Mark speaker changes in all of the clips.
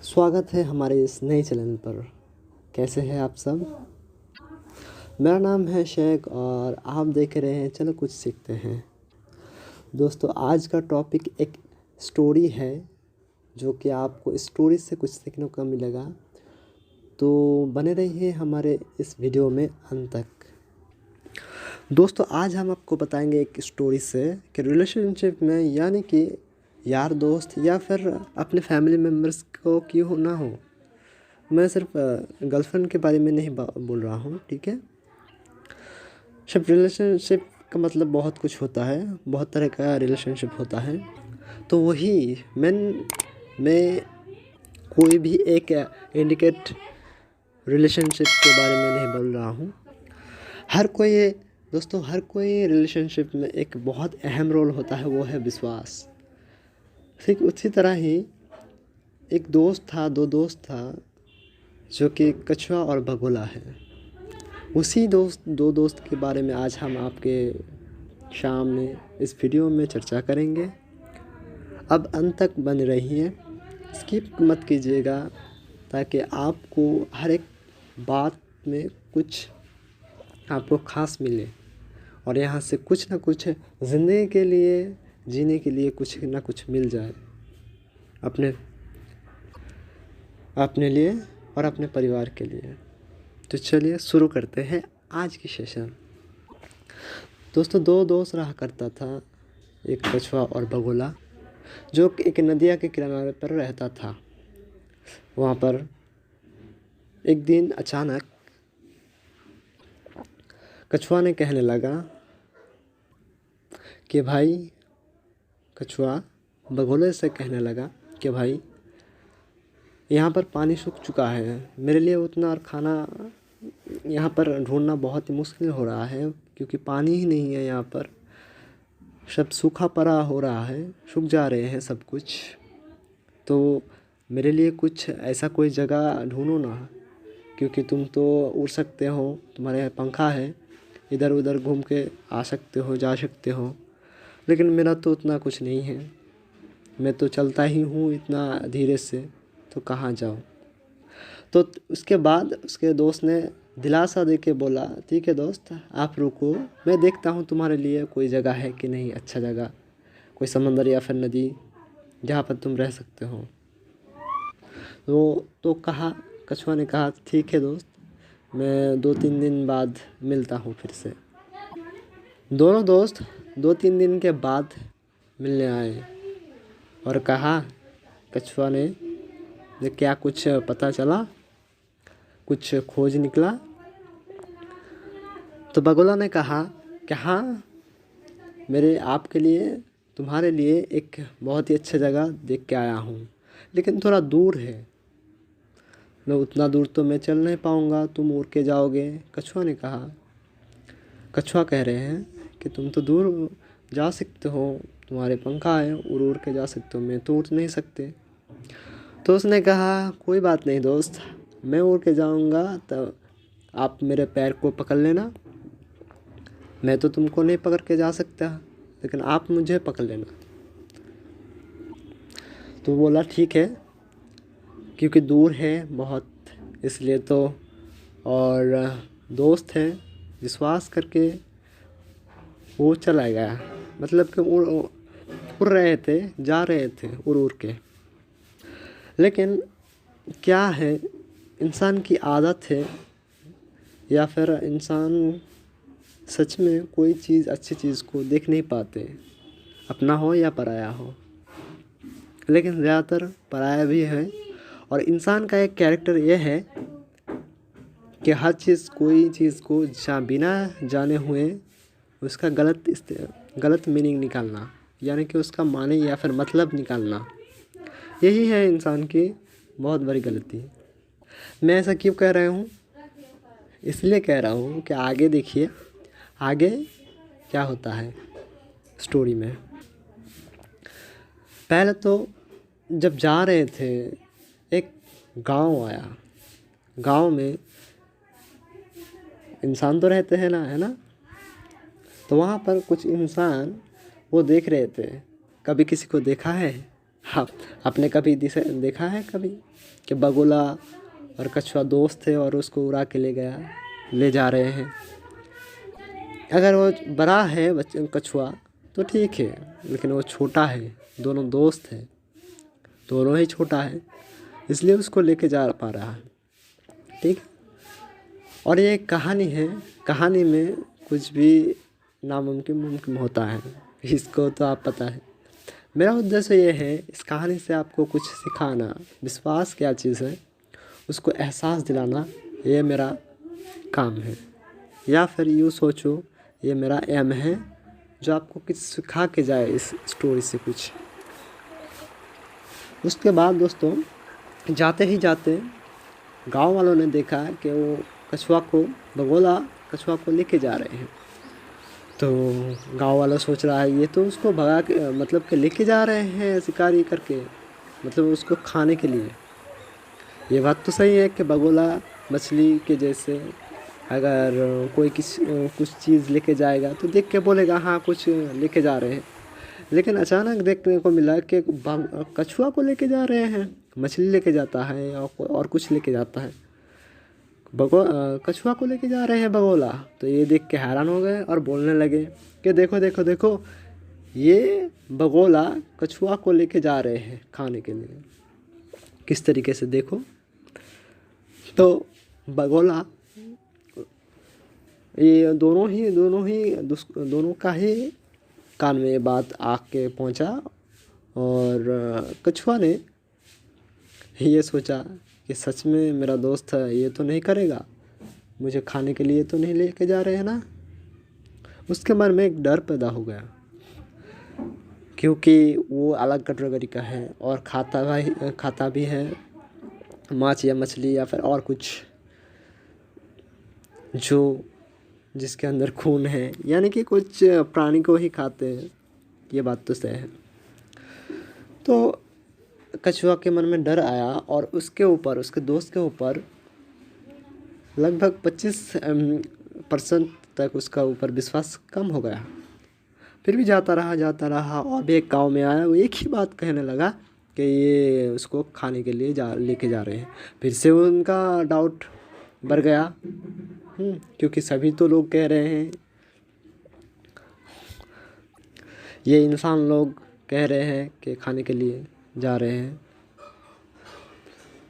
Speaker 1: स्वागत है हमारे इस नए चैनल पर। कैसे हैं आप सब? मेरा नाम है शेख और आप देख रहे हैं चलो कुछ सीखते हैं। दोस्तों, आज का टॉपिक एक स्टोरी है जो कि आपको स्टोरी से कुछ सीखने को मिलेगा, तो बने रहिए हमारे इस वीडियो में अंत तक। दोस्तों, आज हम आपको बताएंगे एक स्टोरी से कि रिलेशनशिप में, यानी कि यार दोस्त या फिर अपने फैमिली मेम्बर्स को क्यों ना हो, मैं सिर्फ गर्लफ्रेंड के बारे में नहीं बोल रहा हूँ, ठीक है। सिर्फ रिलेशनशिप का मतलब बहुत कुछ होता है, बहुत तरह का रिलेशनशिप होता है। तो वही मैं कोई भी एक इंडिकेट रिलेशनशिप के बारे में नहीं बोल रहा हूँ। हर कोई रिलेशनशिप में एक बहुत अहम रोल होता है, वो है विश्वास। ठीक उसी तरह ही एक दोस्त था, दो दोस्त था, जो कि कछुआ और बगुला है। उसी दो दोस्त के बारे में आज हम आपके सामने इस वीडियो में चर्चा करेंगे। अब अंत तक बने रहिए, स्किप मत कीजिएगा, ताकि आपको हर एक बात में कुछ आपको खास मिले और यहाँ से कुछ ना कुछ ज़िंदगी के लिए, जीने के लिए कुछ ना कुछ मिल जाए अपने लिए और अपने परिवार के लिए। तो चलिए शुरू करते हैं आज की सेशन। दोस्तों, दो दोस्त रहा करता था, एक कछुआ और बगुला, जो एक नदिया के किनारे पर रहता था। वहाँ पर एक दिन अचानक कछुआ ने कहने लगा कि भाई, कछुआ बगुले से कहने लगा कि भाई, यहाँ पर पानी सूख चुका है, मेरे लिए उतना और खाना यहाँ पर ढूंढना बहुत ही मुश्किल हो रहा है, क्योंकि पानी ही नहीं है यहाँ पर, सब सूखा पड़ा हो रहा है, सूख जा रहे हैं सब कुछ। तो मेरे लिए कुछ ऐसा कोई जगह ढूंढो ना, क्योंकि तुम तो उड़ सकते हो, तुम्हारे पंखा है, इधर उधर घूम के आ सकते हो, जा सकते हो, लेकिन मेरा तो उतना कुछ नहीं है, मैं तो चलता ही हूँ इतना धीरे से, तो कहाँ जाऊँ। तो उसके बाद उसके दोस्त ने दिलासा दे के बोला, ठीक है दोस्त, आप रुको, मैं देखता हूँ तुम्हारे लिए कोई जगह है कि नहीं, अच्छा जगह, कोई समंदर या फिर नदी जहाँ पर तुम रह सकते हो। कछुआ ने कहा, ठीक है दोस्त, मैं 2-3 दिन बाद मिलता हूँ फिर से। दोनों दोस्त 2-3 दिन के बाद मिलने आए और कहा, कछुआ ने, क्या कुछ पता चला, कुछ खोज निकला? तो बगुला ने कहा कि हाँ, मेरे आपके लिए, तुम्हारे लिए एक बहुत ही अच्छा जगह देख के आया हूँ, लेकिन थोड़ा दूर है, मैं उतना दूर तो मैं चल नहीं पाऊँगा, तुम उड़ के जाओगे। कछुआ ने कहा, कछुआ कह रहे हैं कि तुम तो दूर जा सकते हो, तुम्हारे पंखा है, उड़ उड़ के जा सकते हो, मैं तो उड़ नहीं सकते। तो उसने कहा, कोई बात नहीं दोस्त, मैं उड़ के जाऊंगा, तो आप मेरे पैर को पकड़ लेना, मैं तो तुमको नहीं पकड़ के जा सकता, लेकिन आप मुझे पकड़ लेना। तो बोला ठीक है, क्योंकि दूर है बहुत, इसलिए तो, और दोस्त है, विश्वास करके वो चला गया। मतलब कि उड़ रहे थे, जा रहे थे उड़ उड़ के। लेकिन क्या है, इंसान की आदत है, या फिर इंसान सच में कोई चीज़, अच्छी चीज़ को देख नहीं पाते, अपना हो या पराया हो, लेकिन ज़्यादातर पराया भी है। और इंसान का एक कैरेक्टर ये है कि हर चीज़, कोई चीज़ को बिना जाने हुए उसका गलत मीनिंग निकालना, यानी कि उसका माने या फिर मतलब निकालना, यही है इंसान की बहुत बड़ी गलती। मैं ऐसा क्यों कह रहा हूँ? इसलिए कह रहा हूँ कि आगे देखिए, आगे क्या होता है स्टोरी में। पहले तो जब जा रहे थे, एक गांव आया। गांव में इंसान तो रहते हैं ना, है ना। तो वहाँ पर कुछ इंसान वो देख रहे थे। कभी किसी को देखा है? हाँ, आपने कभी देखा है कभी कि बगुला और कछुआ दोस्त थे और उसको उड़ा के ले जा रहे हैं। अगर वो बड़ा है कछुआ तो ठीक है, लेकिन वो छोटा है, दोनों दोस्त हैं, दोनों ही छोटा है, इसलिए उसको लेके जा पा रहा है। ठीक। और ये कहानी है, कहानी में कुछ भी नामुमकिन मुमकिन होता है, इसको तो आप पता है। मेरा उद्देश्य ये है इस कहानी से आपको कुछ सिखाना, विश्वास क्या चीज़ है उसको एहसास दिलाना, ये मेरा काम है। या फिर यूँ सोचो ये मेरा एम है, जो आपको कुछ सिखा के जाए इस स्टोरी से कुछ। उसके बाद दोस्तों, जाते ही जाते गांव वालों ने देखा कि वो बगोला कछुआ को लेके जा रहे हैं। तो गांव वाला सोच रहा है ये तो उसको भगा के मतलब कि लेके जा रहे हैं शिकारी करके, मतलब उसको खाने के लिए। ये बात तो सही है कि बगोला मछली के जैसे अगर कोई कुछ चीज़ लेके जाएगा तो देख के बोलेगा हाँ कुछ लेके जा रहे हैं। लेकिन अचानक देखने को मिला कि कछुआ को लेके जा रहे हैं, मछली लेके जाता है और कुछ लेके जाता है, कछुआ को लेके जा रहे हैं बगोला। तो ये देख के हैरान हो गए और बोलने लगे कि देखो देखो देखो, ये बगोला कछुआ को लेके जा रहे हैं खाने के लिए। किस तरीके से देखो। तो बगोला ये दोनों का ही कान में ये बात आके पहुंचा, और कछुआ ने ये सोचा कि सच में मेरा दोस्त है, ये तो नहीं करेगा, मुझे खाने के लिए तो नहीं लेके जा रहे हैं ना। उसके मन में एक डर पैदा हो गया, क्योंकि वो अलग कैटेगरी का है और खाता भी है माछ या मछली या फिर और कुछ जो जिसके अंदर खून है, यानी कि कुछ प्राणी को ही खाते हैं। ये बात तो सही है। तो कछुआ के मन में डर आया और उसके दोस्त के ऊपर लगभग 25% तक उसका ऊपर विश्वास कम हो गया। फिर भी जाता रहा और भी एक गांव में आया, वो एक ही बात कहने लगा कि ये उसको खाने के लिए लेके जा रहे हैं। फिर से उनका डाउट बढ़ गया, क्योंकि सभी तो लोग कह रहे हैं, ये इंसान लोग कह रहे हैं कि खाने के लिए जा रहे हैं।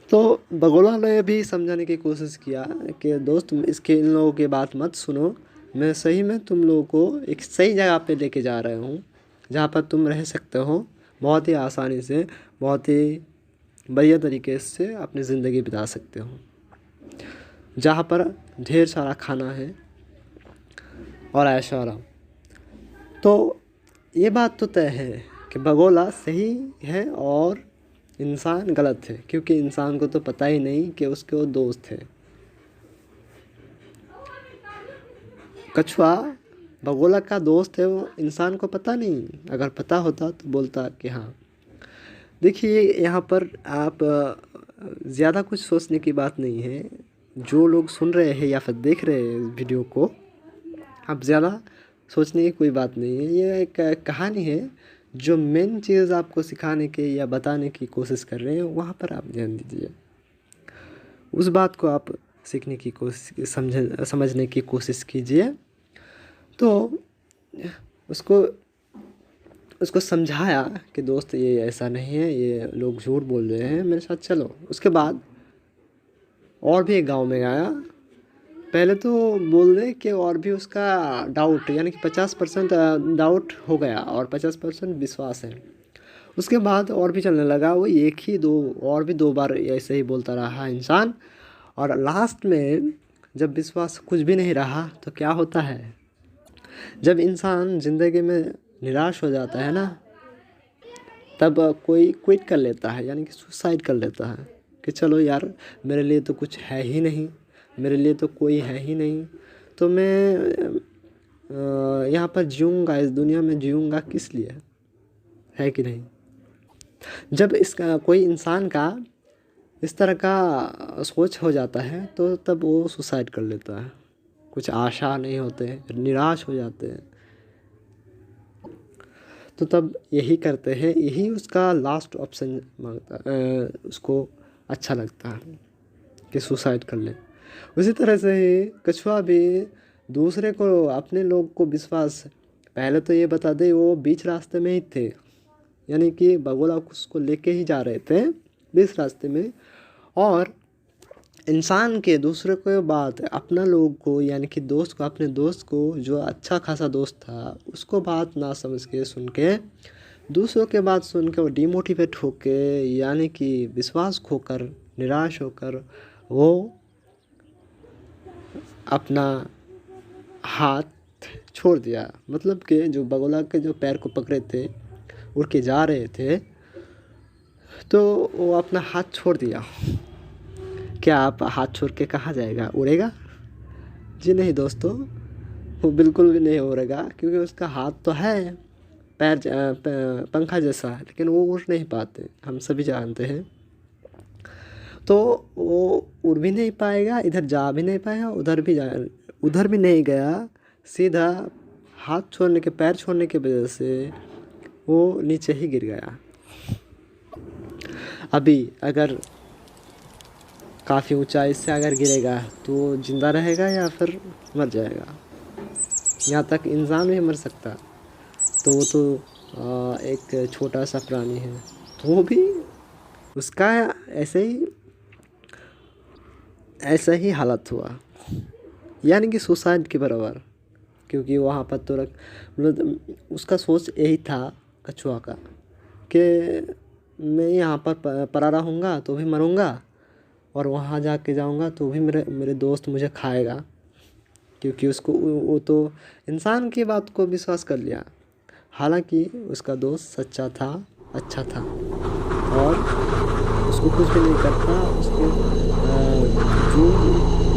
Speaker 1: तो बगोला ने भी समझाने की कोशिश किया कि दोस्त इन लोगों की बात मत सुनो, मैं सही में तुम लोगों को एक सही जगह पे लेके जा रहा हूँ, जहाँ पर तुम रह सकते हो बहुत ही आसानी से, बहुत ही बढ़िया तरीके से अपनी ज़िंदगी बिता सकते हो, जहाँ पर ढेर सारा खाना है और ऐशो आराम। तो ये बात तो तय है कि बगोला सही है और इंसान गलत है, क्योंकि इंसान को तो पता ही नहीं कि उसके वो दोस्त है। कछुआ बगोला का दोस्त है, वो इंसान को पता नहीं, अगर पता होता तो बोलता कि हाँ। देखिए यहाँ पर आप ज़्यादा कुछ सोचने की बात नहीं है। जो लोग सुन रहे हैं या फिर देख रहे हैं इस वीडियो को, आप ज़्यादा सोचने की कोई बात नहीं है। ये एक कहानी है, जो मेन चीज़ आपको सिखाने के या बताने की कोशिश कर रहे हैं वहाँ पर आप ध्यान दीजिए। उस बात को आप सीखने की कोशिश, समझने की कोशिश कीजिए। तो उसको समझाया कि दोस्त ये ऐसा नहीं है, ये लोग झूठ बोल रहे हैं, मेरे साथ चलो। उसके बाद और भी एक गांव में आया। पहले तो बोल रहे कि और भी उसका डाउट, यानी कि 50% डाउट हो गया और 50% विश्वास है। उसके बाद और भी चलने लगा, वो और भी 2 बार ऐसे ही बोलता रहा इंसान। और लास्ट में जब विश्वास कुछ भी नहीं रहा तो क्या होता है, जब इंसान ज़िंदगी में निराश हो जाता है ना, तब कोई क्विट कर लेता है, यानी कि सुसाइड कर लेता है कि चलो यार, मेरे लिए तो कुछ है ही नहीं, मेरे लिए तो कोई है ही नहीं, तो मैं यहाँ पर जीऊँगा, इस दुनिया में जीऊँगा किस लिए, है कि नहीं। जब इसका कोई इंसान का इस तरह का सोच हो जाता है तो तब वो सुसाइड कर लेता है। कुछ आशा नहीं होते, निराश हो जाते हैं। तो तब यही करते हैं, यही उसका लास्ट ऑप्शन मांगता उसको अच्छा लगता है कि सुसाइड कर ले। उसी तरह से ही कछुआ भी दूसरे को, अपने लोग को विश्वास, पहले तो ये बता दे वो बीच रास्ते में ही थे, यानी कि बगुला उसको लेके ही जा रहे थे बीच रास्ते में, और इंसान के दूसरे को बात, अपना लोग को यानी कि दोस्त को, अपने दोस्त को जो अच्छा खासा दोस्त था उसको बात ना समझ के सुन के, दूसरों के बात सुन के वो डिमोटिवेट होके, यानी कि विश्वास खोकर, निराश होकर वो अपना हाथ छोड़ दिया। मतलब कि जो बगुला के जो पैर को पकड़े थे, उड़ के जा रहे थे, तो वो अपना हाथ छोड़ दिया। क्या आप हाथ छोड़ के कहाँ जाएगा, उड़ेगा? जी नहीं दोस्तों, वो बिल्कुल भी नहीं उड़ेगा, क्योंकि उसका हाथ तो है पंखा जैसा, लेकिन वो उड़ नहीं पाते, हम सभी जानते हैं। तो वो उड़ भी नहीं पाएगा, इधर जा भी नहीं पाएगा, उधर भी नहीं गया, सीधा हाथ छोड़ने के, पैर छोड़ने की वजह से वो नीचे ही गिर गया। अभी अगर काफ़ी ऊंचाई से अगर गिरेगा तो जिंदा रहेगा या फिर मर जाएगा। यहाँ तक इंसान भी मर सकता, तो वो तो एक छोटा सा प्राणी है, तो वो भी उसका ऐसा ही हालत हुआ, यानी कि सुसाइड के बराबर। क्योंकि वहाँ पर तो मतलब उसका सोच यही था कछुआ का कि मैं यहाँ पर पड़ा रहूँगा तो भी मरूँगा, और वहाँ जाके जाऊँगा तो भी मेरे दोस्त मुझे खाएगा, क्योंकि उसको वो तो इंसान की बात को विश्वास कर लिया। हालांकि उसका दोस्त सच्चा था, अच्छा था, और उसको कुछ भी नहीं करता, उसको जो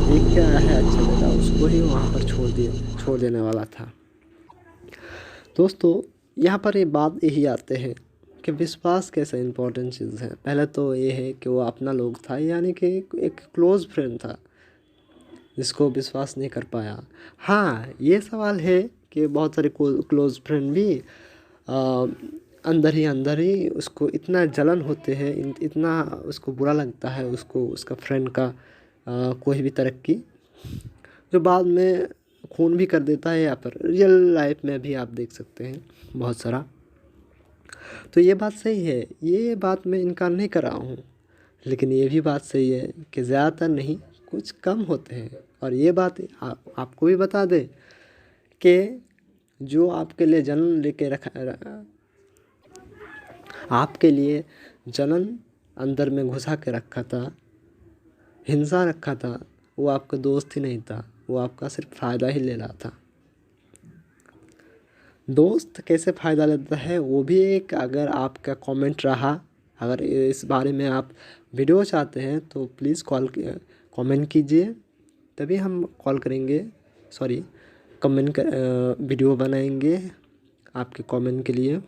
Speaker 1: देख के आया है अच्छा लगा, उसको ही वहाँ पर छोड़ देने वाला था। दोस्तों यहाँ पर ये बात यही आते हैं कि विश्वास कैसे इम्पोर्टेंट चीज़ है। पहले तो ये है कि वो अपना लोग था, यानी कि एक क्लोज़ फ्रेंड था जिसको विश्वास नहीं कर पाया। हाँ, ये सवाल है कि बहुत सारे क्लोज़ फ्रेंड भी अंदर ही उसको इतना जलन होते हैं, इतना उसको बुरा लगता है उसको, उसका फ्रेंड का कोई भी तरक्की, जो बाद में खून भी कर देता है, या फिर रियल लाइफ में भी आप देख सकते हैं बहुत सारा। तो ये बात सही है, ये बात मैं इनकार नहीं कर रहा हूँ, लेकिन ये भी बात सही है कि ज़्यादातर नहीं, कुछ कम होते हैं। और ये बात आपको भी बता दे कि जो आपके लिए जलन लेके आपके लिए जलन अंदर में घुसा के रखा था, हिंसा रखा था, वो आपका दोस्त ही नहीं था, वो आपका सिर्फ फ़ायदा ही ले रहा था। दोस्त कैसे फ़ायदा लेता है वो भी एक, अगर आपका कमेंट रहा, अगर इस बारे में आप वीडियो चाहते हैं तो प्लीज़ कमेंट कीजिए, तभी हम कॉल करेंगे, सॉरी कमेंट वीडियो बनाएंगे आपके कमेंट के लिए।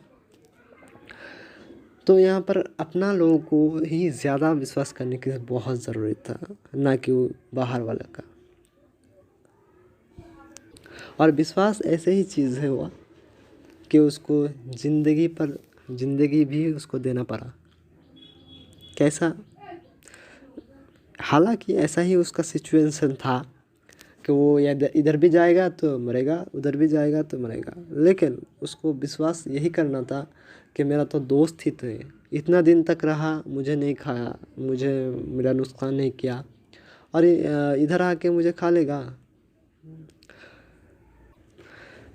Speaker 1: तो यहाँ पर अपना लोगों को ही ज़्यादा विश्वास करने की बहुत ज़रूरत था, ना कि बाहर वाले का। और विश्वास ऐसे ही चीज़ है हुआ कि उसको ज़िंदगी भी उसको देना पड़ा। कैसा? हालांकि ऐसा ही उसका सिचुएशन था कि वो इधर भी जाएगा तो मरेगा, उधर भी जाएगा तो मरेगा, लेकिन उसको विश्वास यही करना था कि मेरा तो दोस्त ही थे, इतना दिन तक रहा, मुझे नहीं खाया, मुझे मेरा नुकसान नहीं किया, और इधर आके मुझे खा लेगा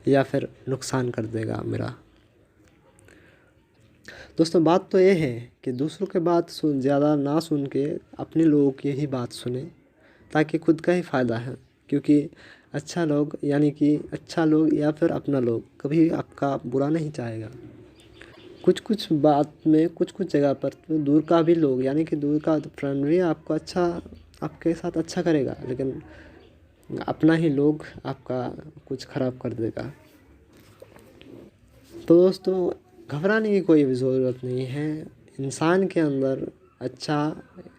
Speaker 1: या फिर नुकसान कर देगा मेरा। दोस्तों बात तो ये है कि दूसरों के बात ज़्यादा ना सुन के अपने लोगों की ही बात सुने, ताकि खुद का ही फ़ायदा है। क्योंकि अच्छा लोग, यानी कि अच्छा लोग या फिर अपना लोग कभी आपका बुरा नहीं चाहेगा। कुछ बात में कुछ जगह पर तो दूर का भी लोग, यानी कि दूर का फ्रेंड भी आपको आपके साथ अच्छा करेगा, लेकिन अपना ही लोग आपका कुछ ख़राब कर देगा। तो दोस्तों घबराने की कोई भी ज़रूरत नहीं है। इंसान के अंदर अच्छा,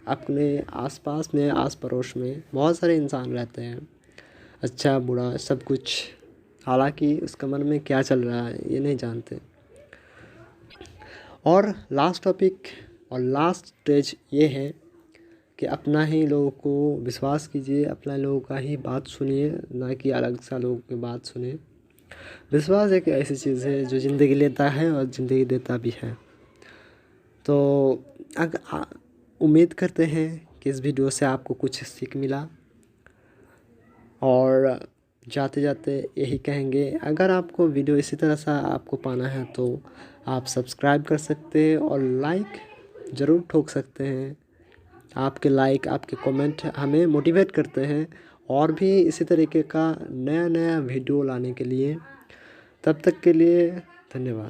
Speaker 1: अपने आसपास में, आस पड़ोस में बहुत सारे इंसान रहते हैं, अच्छा बुरा सब कुछ। हालांकि उसका मन में क्या चल रहा है ये नहीं जानते। और लास्ट टॉपिक और लास्ट स्टेज ये है कि अपना ही लोगों को विश्वास कीजिए, अपना लोगों का ही बात सुनिए, ना कि अलग सा लोगों की बात सुनिए। विश्वास एक ऐसी चीज़ है जो ज़िंदगी लेता है और ज़िंदगी देता भी है। तो उम्मीद करते हैं कि इस वीडियो से आपको कुछ सीख मिला, और जाते जाते यही कहेंगे, अगर आपको वीडियो इसी तरह सा आपको पाना है तो आप सब्सक्राइब कर सकते हैं और लाइक ज़रूर ठोक सकते हैं। आपके लाइक, आपके कमेंट हमें मोटिवेट करते हैं और भी इसी तरीके का नया नया वीडियो लाने के लिए। तब तक के लिए धन्यवाद।